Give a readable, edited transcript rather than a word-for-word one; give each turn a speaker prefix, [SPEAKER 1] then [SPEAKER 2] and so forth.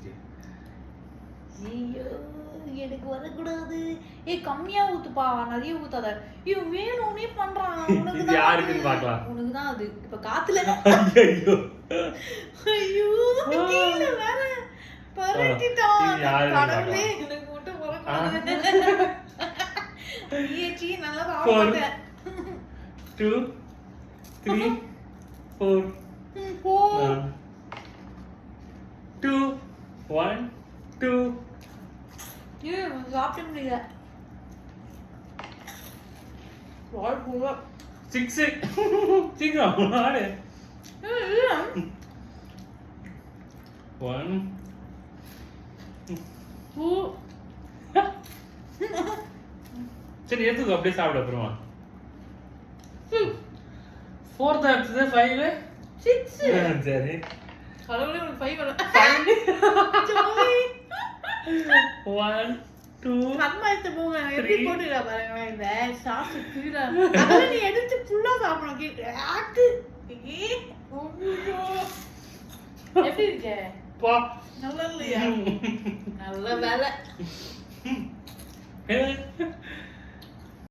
[SPEAKER 1] வச்சிரு.
[SPEAKER 2] ஐயோ எனக்கு வரக்கூடாது. கம்மியா ஊத்துப்பா, நிறைய ஊத்தாத. வேணும்னே பண்றான்.
[SPEAKER 1] இது யாருக்குன்னு பார்க்கலாம்.
[SPEAKER 2] உனக்கு தான் அது. இப்ப காத்துல
[SPEAKER 1] ஐயோ
[SPEAKER 2] ஐயோ கீழ வேற பரட்டிட்டான்.
[SPEAKER 1] இது யாருன்னு
[SPEAKER 2] கடவுளே
[SPEAKER 1] பார்க்கலாம்.
[SPEAKER 2] எனக்கு மட்டும் வரக்கூடாது. ஏச்சி நல்லா சாப்பிட்டே.
[SPEAKER 1] 2 3 4
[SPEAKER 2] போ
[SPEAKER 1] 2 1 2
[SPEAKER 2] சாப்பிட முடியல. வால் பூரா
[SPEAKER 1] 6 சீக்கிரம் ஆடு. 1
[SPEAKER 2] 2
[SPEAKER 1] சரி எடுத்துக்கோ, அப்படியே சாப்பிட அப்புறமா. 4 தான் இருக்குது. 5
[SPEAKER 2] 6
[SPEAKER 1] சரி.
[SPEAKER 2] கடவுளே உனக்கு 5 வர.
[SPEAKER 1] 1 2
[SPEAKER 2] கண்மா எடுத்து போங்க. எப்படி போட்டுடா பாருங்க இந்த சாஸ் கீழ. அதெல்லாம் நீ எடுத்து ஃபுல்லா சாப்பிடணும். ஆக்கு எப்படி இருக்க?
[SPEAKER 1] பா
[SPEAKER 2] நல்லா இல்லையா? நல்ல வேலை.